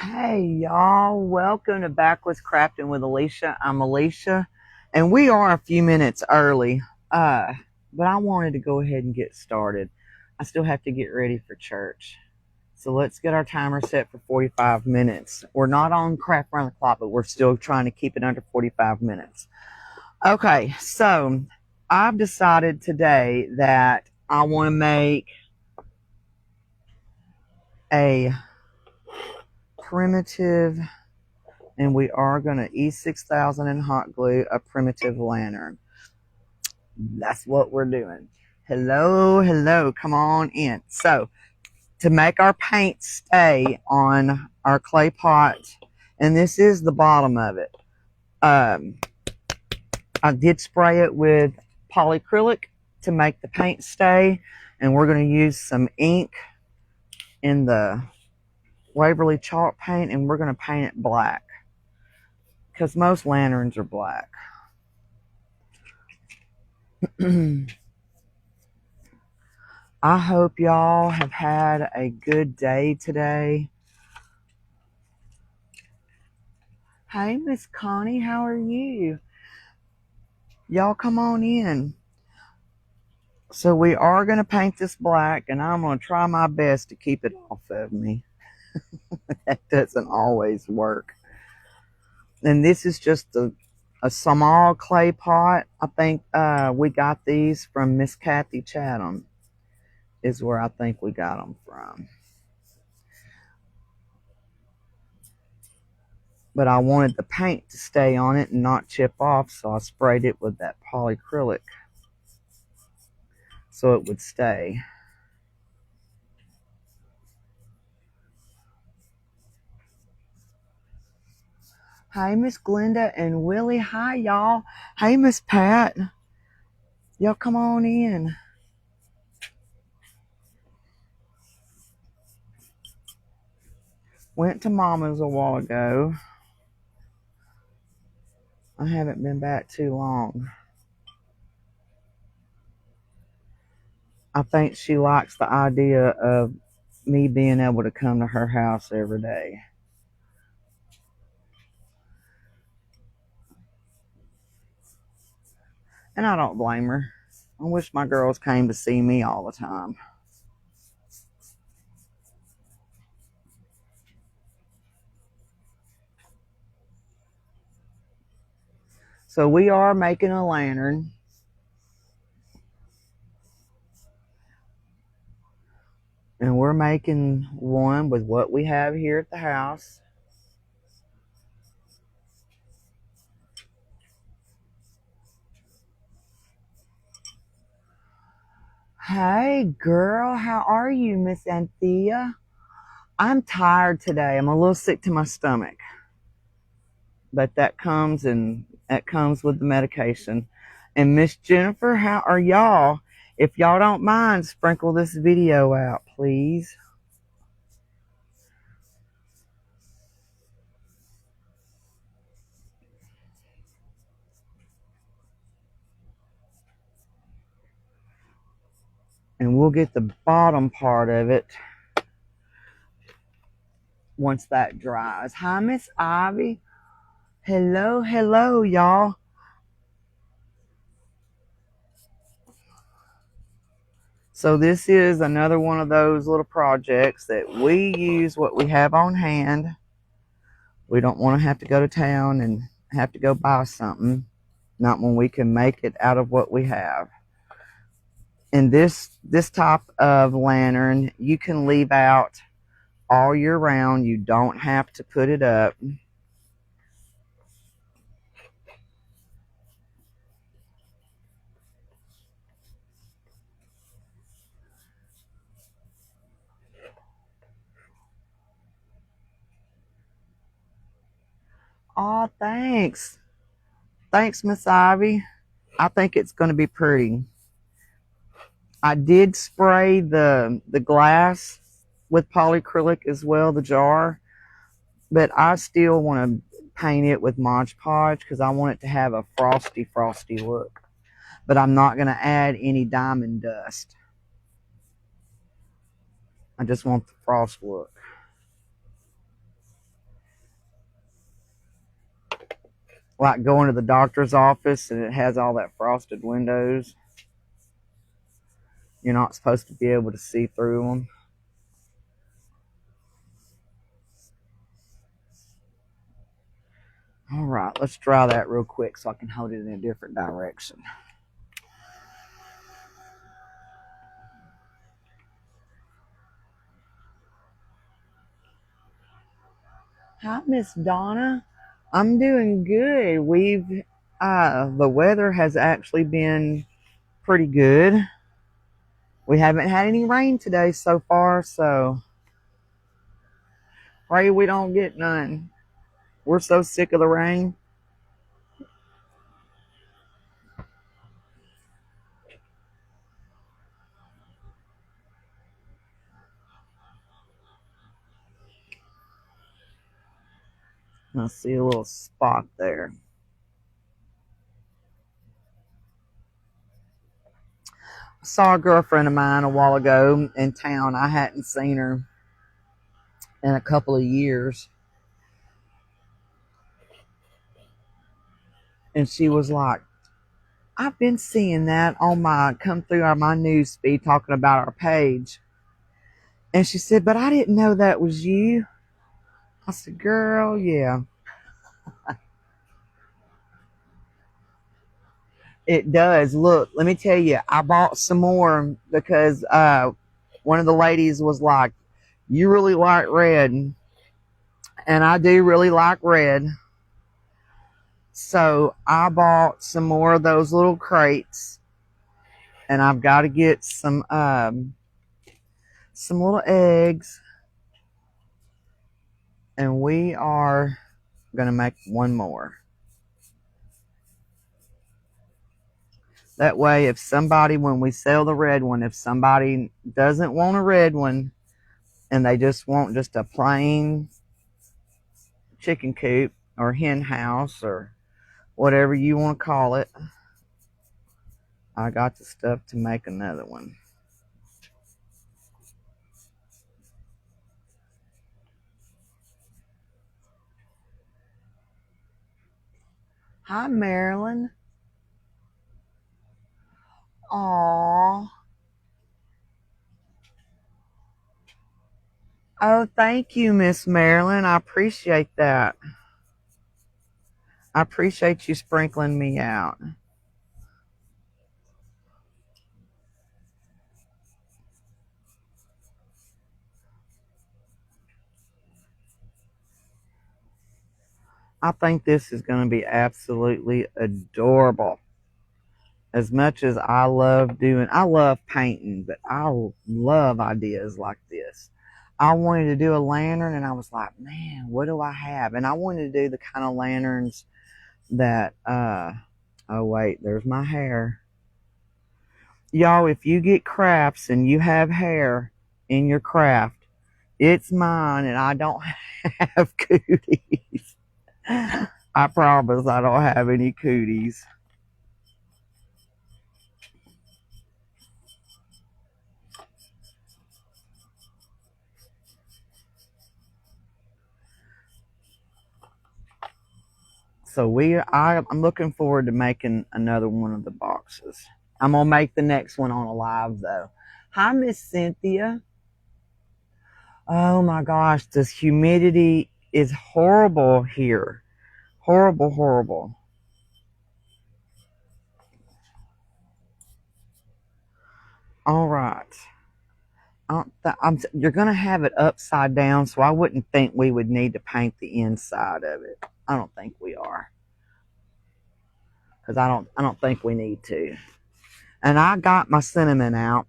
Hey y'all, welcome to Back with Crafting with Alicia. I'm Alicia, and we are a few minutes early, but I wanted to go ahead and get started. I still have to get ready for church. So let's get our timer set for 45 minutes. We're not on craft around the clock, but we're still trying to keep it under 45 minutes. Okay, so I've decided today that I want to make a primitive, and we are going to E6000 and hot glue a primitive lantern. That's what we're doing. Hello, come on in. So to make our paint stay on our clay pot, and this is the bottom of it, I did spray it with polyacrylic to make the paint stay, and we're going to use some ink in the Waverly chalk paint, and we're going to paint it black because most lanterns are black. I hope y'all have had a good day today. Hey, Miss Connie, how are you? Y'all come on in. So we are going to paint this black, and I'm going to try my best to keep it off of me. That doesn't always work. And this is just a small clay pot. I think we got these from Miss Kathy Chatham is where I think we got them from. But I wanted the paint to stay on it and not chip off, so I sprayed it with that polyacrylic so it would stay. Hey, Miss Glenda and Willie. Hi, y'all. Hey, Miss Pat. Y'all come on in. Went to Mama's a while ago. I haven't been back too long. I think she likes the idea of me being able to come to her house every day. And I don't blame her. I wish my girls came to see me all the time. So we are making a lantern. And we're making one with what we have here at the house. Hey, girl, how are you, Miss Anthea? I'm tired today. I'm a little sick to my stomach. But that comes with the medication. And Miss Jennifer, how are y'all? If y'all don't mind, sprinkle this video out, please. And we'll get the bottom part of it once that dries. Hi, Miss Ivy. Hello, y'all. So this is another one of those little projects that we use what we have on hand. We don't want to have to go to town and have to go buy something. Not when we can make it out of what we have. And this type of lantern, you can leave out all year round. You don't have to put it up. Oh, thanks. Thanks, Miss Ivy. I think it's going to be pretty. I did spray the glass with polyacrylic as well, the jar. But I still want to paint it with Mod Podge because I want it to have a frosty look. But I'm not going to add any diamond dust. I just want the frost look. like going to the doctor's office and it has all that frosted windows. You're not supposed to be able to see through them. All right, let's dry that real quick so I can hold it in a different direction. Hi, Miss Donna. I'm doing good. The weather has actually been pretty good. We haven't had any rain today so far, so pray we don't get none. We're so sick of the rain. I see a little spot there. I saw a girlfriend of mine a while ago in town. I hadn't seen her in a couple of years. And she was like, I've been seeing that come through on my news feed talking about our page. And she said, but I didn't know that was you. I said, girl, yeah. It does. Look, let me tell you, I bought some more because one of the ladies was like, you really like red. And I do really like red. So I bought some more of those little crates. And I've got to get some little eggs. And we are going to make one more. That way, if somebody, when we sell the red one, if somebody doesn't want a red one and they just want just a plain chicken coop or hen house or whatever you want to call it, I got the stuff to make another one. Hi, Marilyn. Aww. Oh, thank you, Miss Marilyn. I appreciate that. I appreciate you sprinkling me out. I think this is going to be absolutely adorable. As much as I love painting, but I love ideas like this. I wanted to do a lantern and I was like, man, what do I have? And I wanted to do the kind of lanterns that, oh wait, there's my hair. Y'all, if you get crafts and you have hair in your craft, it's mine and I don't have cooties. I promise I don't have any cooties. So I'm looking forward to making another one of the boxes. I'm gonna make the next one on a live though. Hi, Miss Cynthia. Oh my gosh, this humidity is horrible here. Horrible, horrible. All right. You're going to have it upside down, so I wouldn't think we would need to paint the inside of it. I don't think we are, because I don't think we need to. And I got my cinnamon out,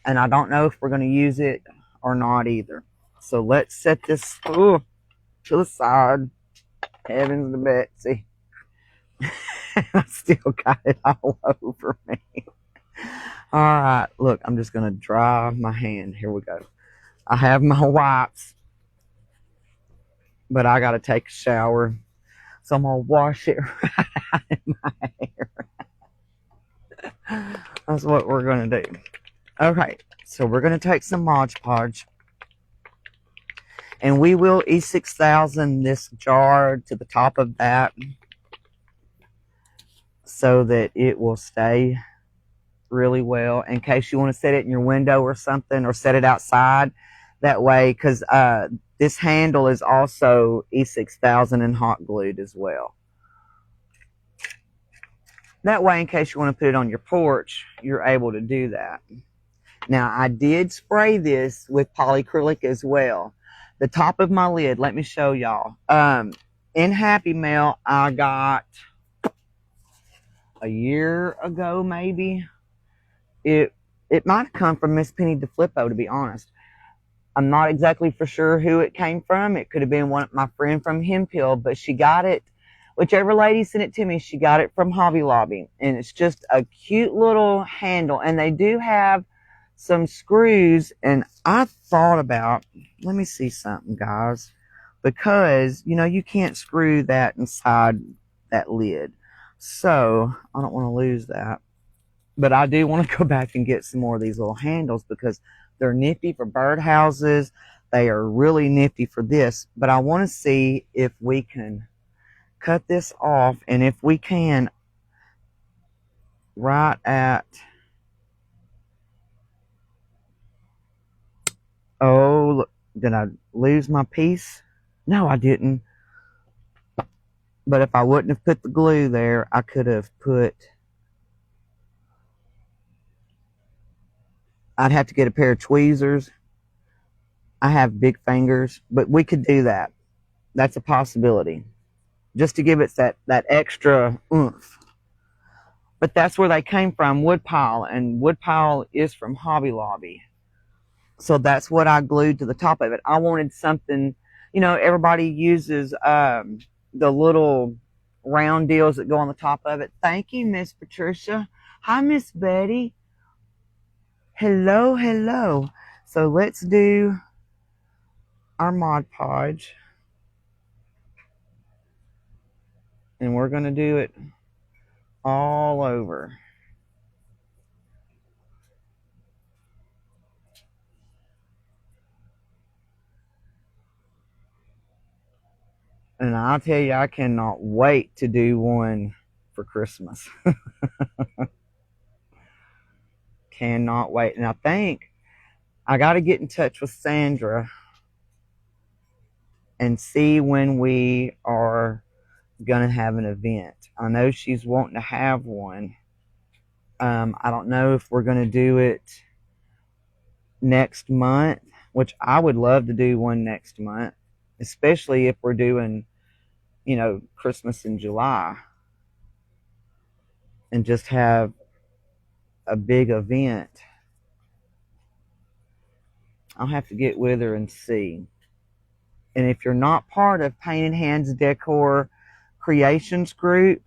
and I don't know if we're going to use it or not either. So let's set this to the side. Heavens to Betsy. I still got it all over me. All right, look, I'm just going to dry my hand. Here we go. I have my wipes, but I got to take a shower. So I'm going to wash it right out of my hair. That's what we're going to do. Okay, so we're going to take some Mod Podge. And we will E6000 this jar to the top of that so that it will stay really well in case you want to set it in your window or something, or set it outside that way, because this handle is also E6000 and hot glued as well. That way, in case you want to put it on your porch, you're able to do that. Now, I did spray this with polyacrylic as well. The top of my lid, let me show y'all. In Happy Mail, I got a year ago, maybe. It might have come from Miss Penny DeFlippo, to be honest. I'm not exactly for sure who it came from. It could have been my friend from Hempill, but she got it. Whichever lady sent it to me, she got it from Hobby Lobby. And it's just a cute little handle. And they do have some screws. And I thought about, let me see something, guys. Because, you know, you can't screw that inside that lid. So, I don't want to lose that. But I do want to go back and get some more of these little handles because they're nifty for birdhouses. They are really nifty for this. But I want to see if we can cut this off, and if we can, right at, oh, look, did I lose my piece? No, I didn't. But if I wouldn't have put the glue there, I could have put, I'd have to get a pair of tweezers. I have big fingers, but we could do that. That's a possibility. Just to give it that extra oomph. But that's where they came from, Woodpile, and Woodpile is from Hobby Lobby. So that's what I glued to the top of it. I wanted something, you know, everybody uses the little round deals that go on the top of it. Thank you, Miss Patricia. Hi, Miss Betty. Hello, hello. So let's do our Mod Podge. And we're going to do it all over. And I'll tell you, I cannot wait to do one for Christmas. Cannot wait. And I think I got to get in touch with Sandra and see when we are going to have an event. I know she's wanting to have one. I don't know if we're going to do it next month, which I would love to do one next month, especially if we're doing, you know, Christmas in July, and just have a big event. I'll have to get with her and see. And if you're not part of Painted Hands Decor Creations group,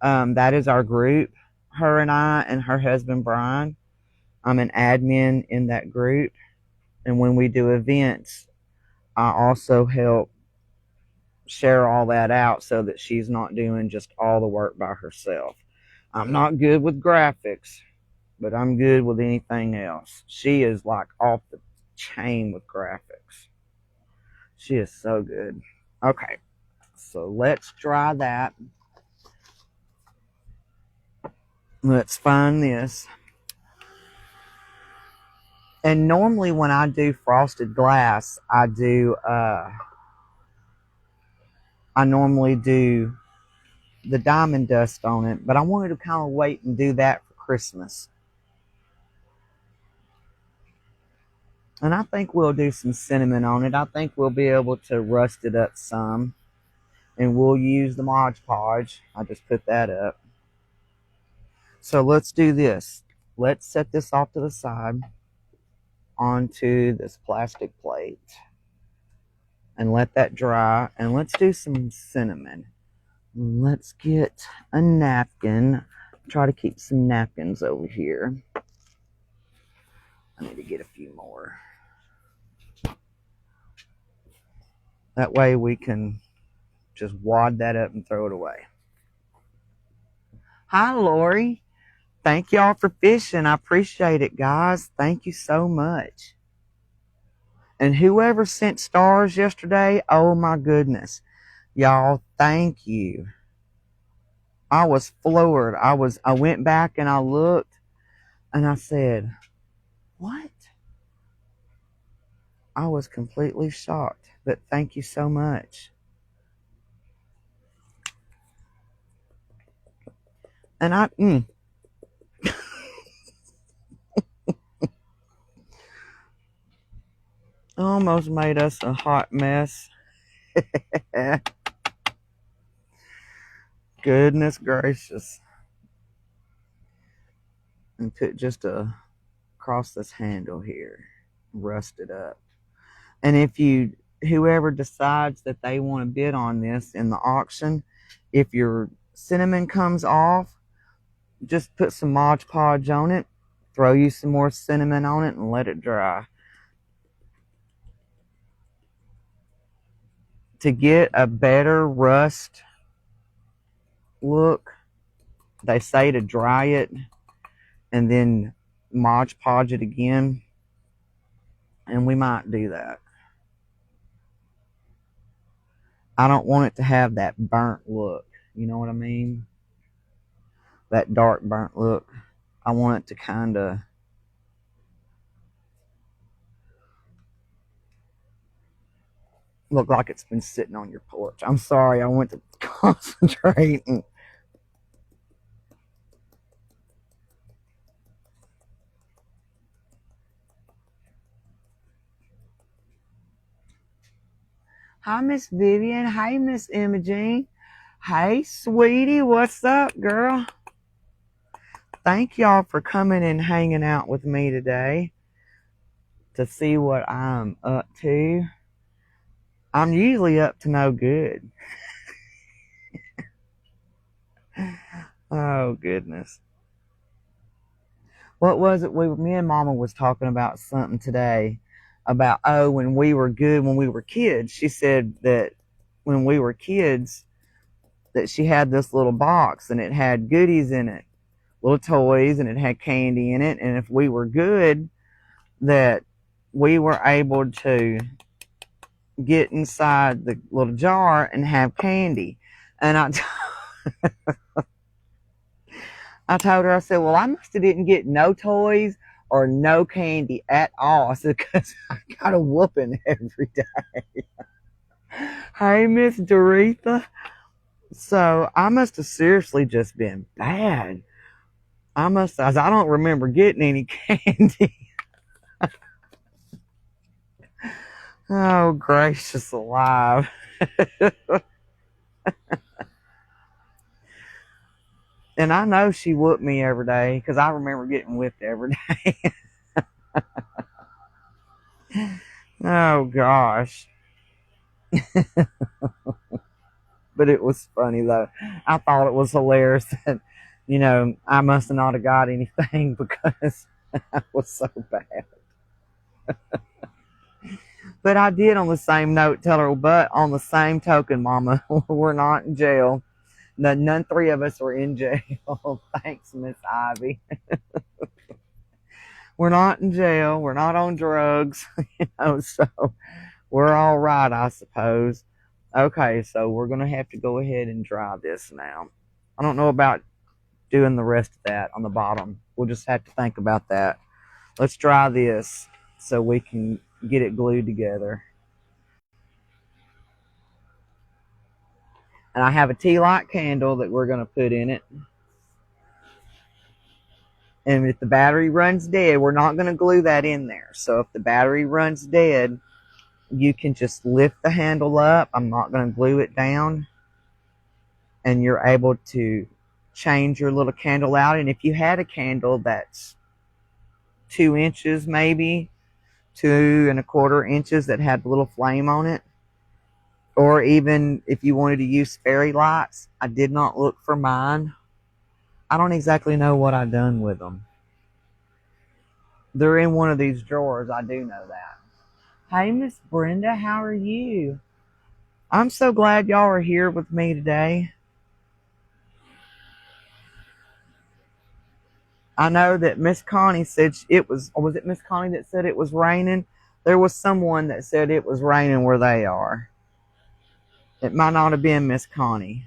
that is our group. Her and I and her husband Brian. I'm an admin in that group. And when we do events, I also help share all that out so that she's not doing just all the work by herself. I'm not good with graphics, but I'm good with anything else. She is like off the chain with graphics. She is so good. Okay, so let's try that. Let's find this. And normally when I do frosted glass, I normally do the diamond dust on it, but I wanted to kind of wait and do that for Christmas. And I think we'll do some cinnamon on it. I think we'll be able to rust it up some. And we'll use the Mod Podge. I just put that up. So let's do this. Let's set this off to the side onto this plastic plate. And let that dry. And let's do some cinnamon. Let's get a napkin. Try to keep some napkins over here. I need to get a few more. That way we can just wad that up and throw it away. Hi, Lori. Thank y'all for fishing. I appreciate it, guys. Thank you so much. And whoever sent stars yesterday, oh my goodness. Y'all, thank you. I was floored. I went back and I looked and I said, what? I was completely shocked. But thank you so much. And I almost made us a hot mess. Goodness gracious. And put just across this handle here, rusted up. And if whoever decides that they want to bid on this in the auction, if your cinnamon comes off, just put some Mod Podge on it, throw you some more cinnamon on it, and let it dry. To get a better rust look, they say to dry it and then Mod Podge it again, and we might do that. I don't want it to have that burnt look. You know what I mean? That dark burnt look. I want it to kind of look like it's been sitting on your porch. I'm sorry, I went to concentrate. Hi, Miss Vivian. Hey, Miss Imogene. Hey, sweetie. What's up, girl? Thank y'all for coming and hanging out with me today to see what I'm up to. I'm usually up to no good. Oh, goodness. What was it? Me and Mama was talking about something today about, when we were good, when we were kids. She said that when we were kids, that she had this little box and it had goodies in it, little toys, and it had candy in it. And if we were good, that we were able to get inside the little jar and have candy. And I told her, I said, well, I must have didn't get no toys or no candy at all. I said, because I got a whooping every day. Hey, Miss Doretha. So I must have seriously just been bad. I don't remember getting any candy. Oh, gracious alive. And I know she whooped me every day because I remember getting whipped every day. Oh, gosh. But it was funny, though. I thought it was hilarious that, I must have not have got anything because I was so bad. But I did, on the same note, tell her, but on the same token, Mama, we're not in jail. None three of us are in jail. Thanks, Miss Ivy. We're not in jail. We're not on drugs. So we're all right, I suppose. Okay, so we're going to have to go ahead and dry this now. I don't know about doing the rest of that on the bottom. We'll just have to think about that. Let's dry this so we can get it glued together. And I have a tea light candle that we're going to put in it. And if the battery runs dead, we're not going to glue that in there. So if the battery runs dead, you can just lift the handle up. I'm not going to glue it down. And you're able to change your little candle out. And if you had a candle that's 2 inches, maybe 2¼ inches, that had a little flame on it, or even if you wanted to use fairy lights, I did not look for mine. I don't exactly know what I've done with them. They're in one of these drawers. I do know that. Hey, Miss Brenda, how are you? I'm so glad y'all are here with me today. I know that Miss Connie said or was it Miss Connie that said it was raining? There was someone that said it was raining where they are. It might not have been Miss Connie.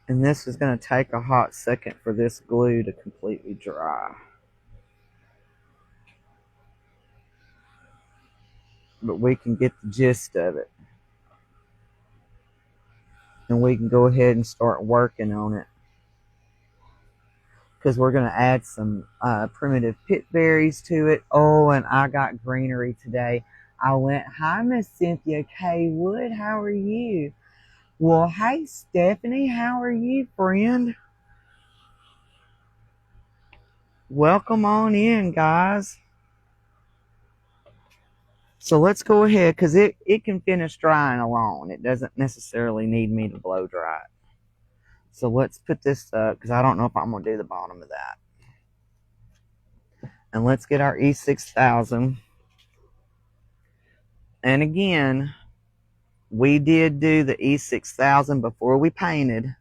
And this is going to take a hot second for this glue to completely dry. But we can get the gist of it. And we can go ahead and start working on it. Because we're going to add some primitive pit berries to it. Oh, and I got greenery today. I went, hi, Miss Cynthia K. Wood. How are you? Well, hey, Stephanie. How are you, friend? Welcome on in, guys. So let's go ahead, because it can finish drying alone. It doesn't necessarily need me to blow dry it. So let's put this up, because I don't know if I'm going to do the bottom of that. And let's get our E6000. And again, we did do the E6000 before we painted,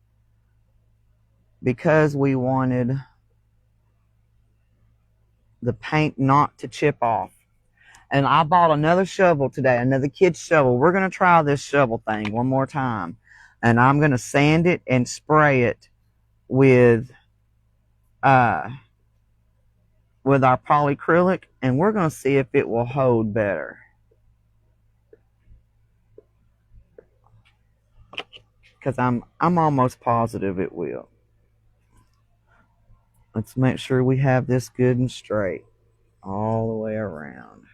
because we wanted the paint not to chip off. And I bought another shovel today, another kid's shovel. We're going to try this shovel thing one more time. And I'm going to sand it and spray it with our polyacrylic. And we're going to see if it will hold better. Because I'm almost positive it will. Let's make sure we have this good and straight all the way around.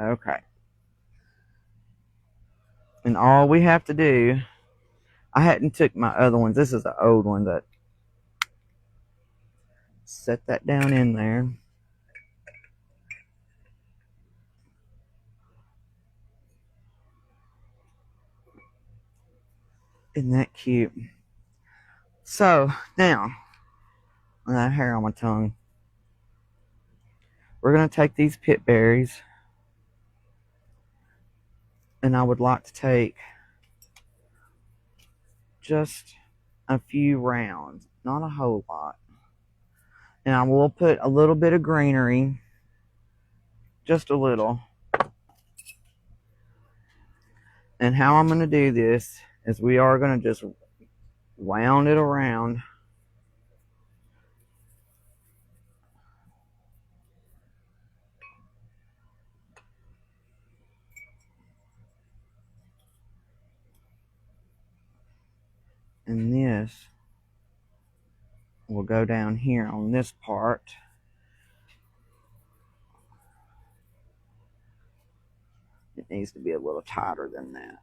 Okay. And all we have to do, I hadn't took my other ones. This is the old one. That set that down in there. Isn't that cute? So now, I got hair on my tongue. We're going to take these pit berries, and I would like to take just a few rounds, not a whole lot. And I will put a little bit of greenery, just a little. And how I'm going to do this is we are going to just wound it around. And this will go down here on this part. It needs to be a little tighter than that.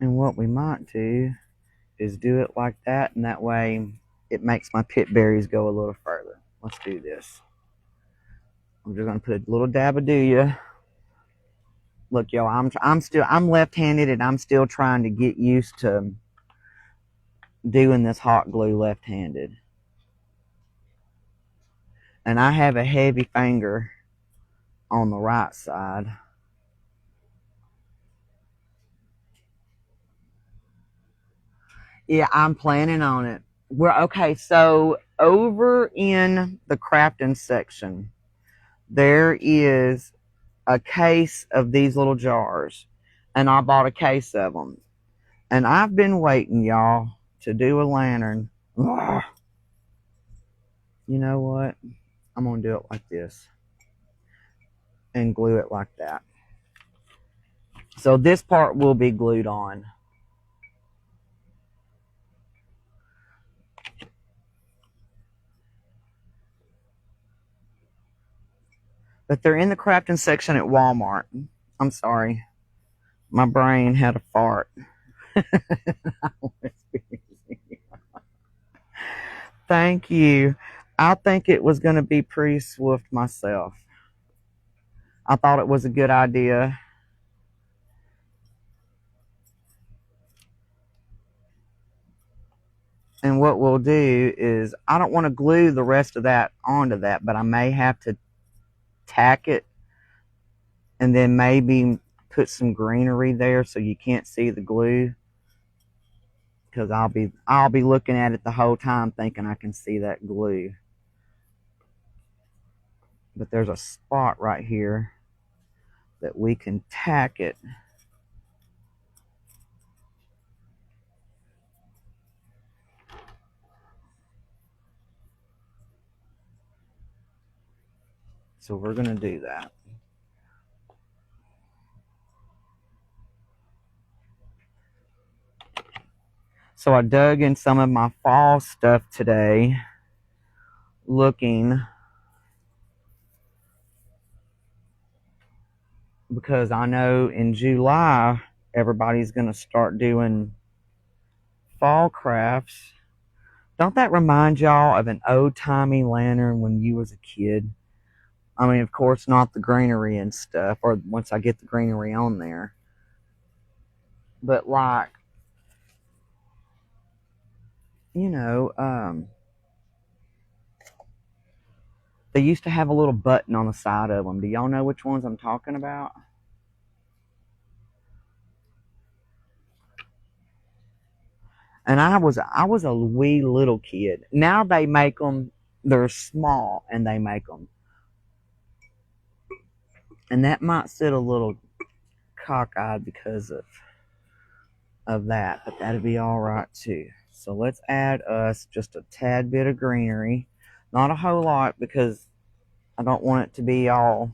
And what we might do is do it like that, and that way it makes my pit berries go a little further. Let's do this. I'm just gonna put a little dab of Duya. Look, y'all, I'm left-handed, and I'm still trying to get used to doing this hot glue left-handed. And I have a heavy finger on the right side. Yeah, I'm planning on it. Okay, so over in the crafting section, there is a case of these little jars, and I bought a case of them. And I've been waiting, y'all, to do a lantern. Ugh. You know what? I'm going to do it like this and glue it like that. So this part will be glued on. But they're in the crafting section at Walmart. I'm sorry. My brain had a fart. Thank you. I think it was going to be pretty swift myself. I thought it was a good idea. And what we'll do is, I don't want to glue the rest of that onto that, but I may have to tack it and then maybe put some greenery there so you can't see the glue, because I'll be looking at it the whole time thinking I can see that glue. But there's a spot right here that we can tack it. So we're going to do that. So I dug in some of my fall stuff today, looking, because I know in July everybody's going to start doing fall crafts. Don't that remind y'all of an old-timey lantern when you was a kid? I mean, of course, not the greenery and stuff, or once I get the greenery on there. But like, you know, they used to have a little button on the side of them. Do y'all know which ones I'm talking about? And I was a wee little kid. Now they make them, they're small, and they make them. And that might sit a little cockeyed because of that, but that'd be all right too. So let's add us just a tad bit of greenery. Not a whole lot, because I don't want it to be all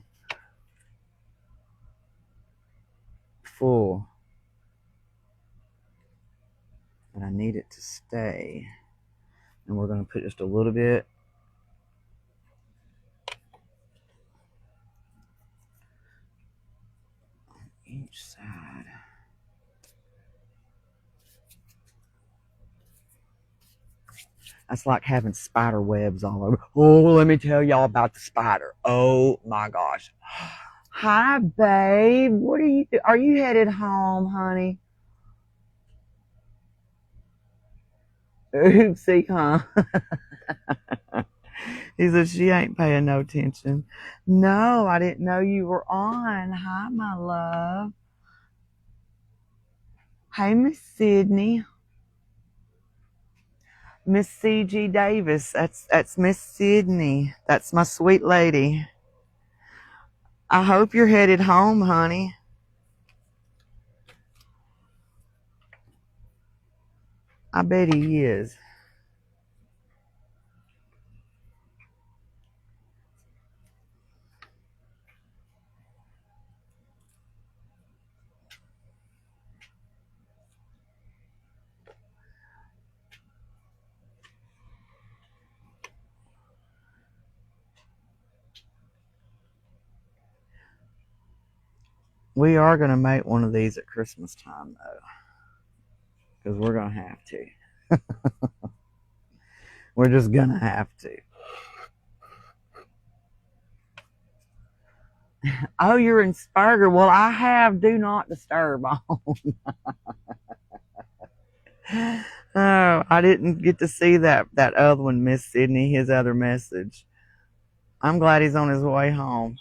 full. But I need it to stay. And we're going to put just a little bit on each side. That's like having spider webs all over. Oh, let me tell y'all about the spider. Oh my gosh. Hi, babe. What are you doing? Are you headed home, honey? Oopsie, huh? He said she ain't paying no attention. No, I didn't know you were on. Hi, my love. Hey, Miss Sydney. Miss C.G. Davis. That's Miss Sydney. That's my sweet lady. I hope you're headed home, honey. I bet he is. We are going to make one of these at Christmas time, though, because we're going to have to. We're just going to have to. Oh, you're in Spurger. Well, I have Do Not Disturb on. Oh, I didn't get to see that other one, Miss Sydney, his other message. I'm glad he's on his way home.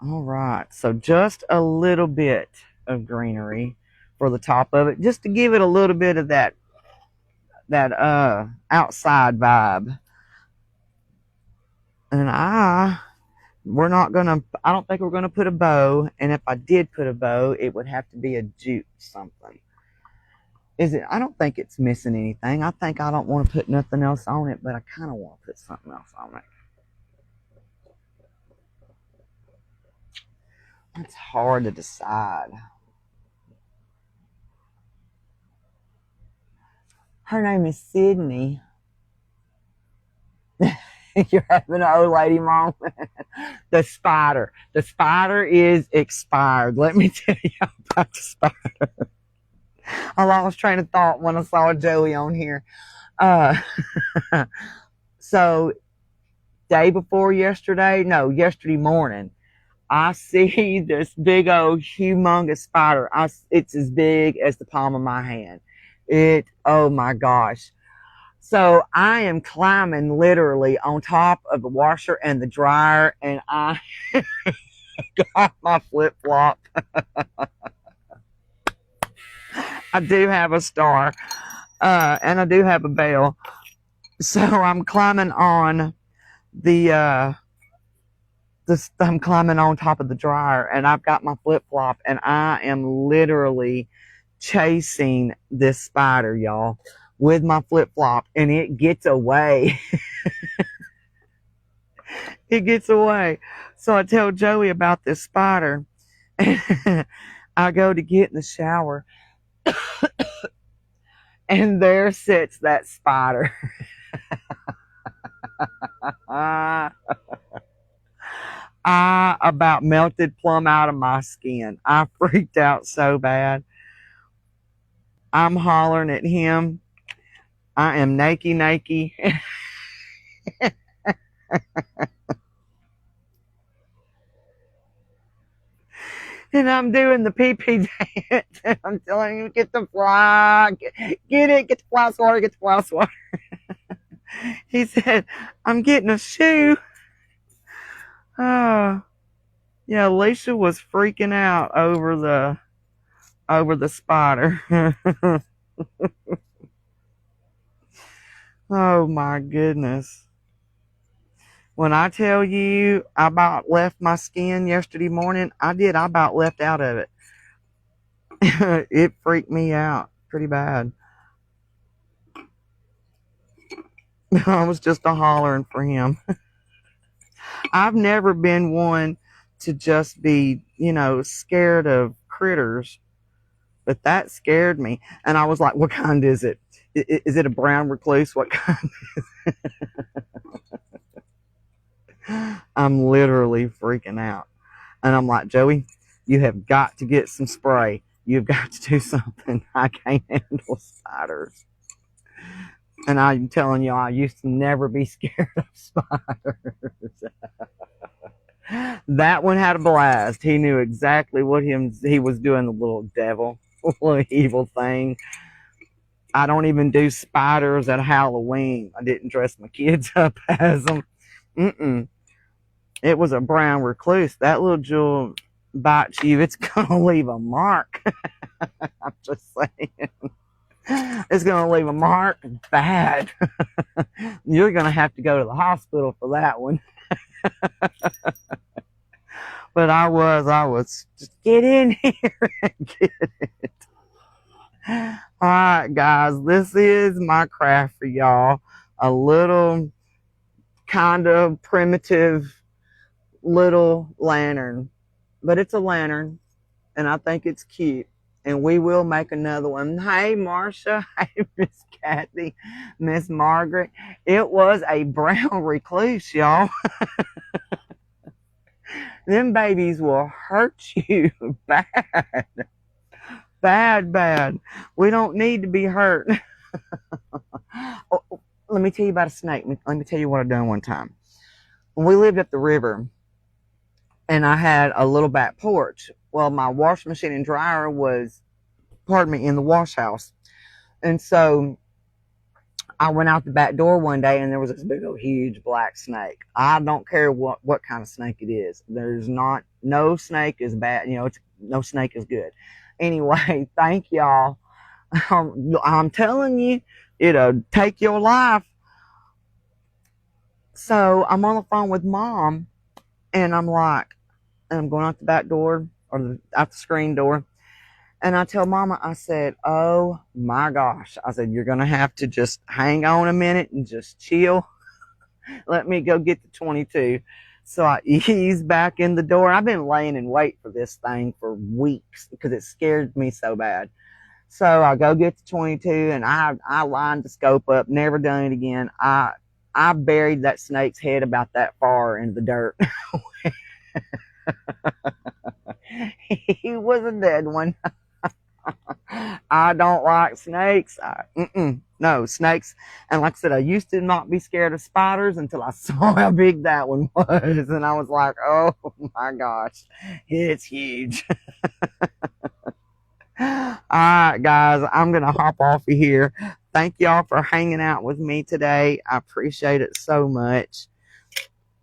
All right, so just a little bit of greenery for the top of it, just to give it a little bit of that outside vibe. And I don't think we're gonna put a bow, and if I did put a bow, it would have to be a jute something. I don't think it's missing anything. I think I don't want to put nothing else on it, but I kind of want to put something else on it. It's hard to decide. Her name is Sydney. You're having an old lady moment. The spider. The spider is expired. Let me tell you about the spider. I lost train of thought when I saw Joey on here. So, yesterday morning, I see this big old humongous spider. It's as big as the palm of my hand. Oh my gosh. So I am climbing literally on top of the washer and the dryer, and I got my flip flop. I do have a star, and I do have a bell. So I'm climbing on the I'm climbing on top of the dryer, and I've got my flip flop, and I am literally chasing this spider, y'all, with my flip flop, and it gets away. It gets away. So I tell Joey about this spider. I go to get in the shower, and there sits that spider. I about melted plumb out of my skin. I freaked out so bad. I'm hollering at him. I am naked. And I'm doing the pee-pee dance. And I'm telling him, get the fly, get it, get the fly swatter, get the fly swatter. He said, I'm getting a shoe. Oh, yeah, Alicia was freaking out over the spider. Oh my goodness. When I tell you I about left my skin yesterday morning, I about left out of it. It freaked me out pretty bad. I was just a hollering for him. I've never been one to just be, scared of critters, but that scared me. And I was like, what kind is it? Is it a brown recluse? What kind is it? I'm literally freaking out. And I'm like, Joey, you have got to get some spray. You've got to do something. I can't handle spiders. And I'm telling you, I used to never be scared of spiders. That one had a blast. He knew exactly what he was doing, the little devil, little evil thing. I don't even do spiders at Halloween. I didn't dress my kids up as them. It was a brown recluse. That little jewel bites you, it's gonna leave a mark. I'm just saying. It's gonna leave a mark bad. You're gonna have to go to the hospital for that one. But I was just get in here and get it. All right, guys, this is my craft for y'all. A little kind of primitive little lantern, but it's a lantern, and I think it's cute. And we will make another one. Hey, Marsha. Hey, Miss Kathy. Miss Margaret. It was a brown recluse, y'all. Them babies will hurt you bad. Bad. We don't need to be hurt. Oh, let me tell you about a snake. Let me tell you what I done one time. When we lived up the river, and I had a little back porch. Well, my washing machine and dryer was, in the wash house. And so I went out the back door one day, and there was this big old huge black snake. I don't care what kind of snake it is. No snake is bad. No snake is good. Anyway, thank y'all. I'm telling you, it'll take your life. So I'm on the phone with Mom, and I'm going out the back door, or out the screen door. And I tell Mama, I said, oh my gosh. I said, you're going to have to just hang on a minute and just chill. Let me go get the 22. So I ease back in the door. I've been laying in wait for this thing for weeks because it scared me so bad. So I go get the 22, and I lined the scope up, never done it again. I buried that snake's head about that far into the dirt. He was a dead one. I don't like snakes. No, snakes. And like I said, I used to not be scared of spiders until I saw how big that one was. And I was like, oh my gosh, it's huge. All right, guys, I'm going to hop off of here. Thank y'all for hanging out with me today. I appreciate it so much.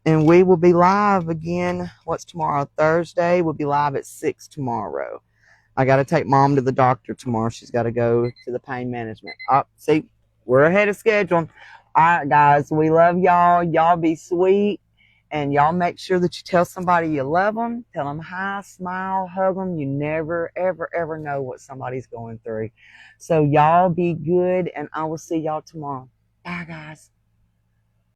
And we will be live again. What's tomorrow? Thursday. We'll be live at 6 tomorrow. I got to take mom to the doctor tomorrow. She's got to go to the pain management. Oh, see, we're ahead of schedule. All right, guys, we love y'all. Y'all be sweet. And y'all make sure that you tell somebody you love them. Tell them hi, smile, hug them. You never, ever, ever know what somebody's going through. So y'all be good, and I will see y'all tomorrow. Bye, guys.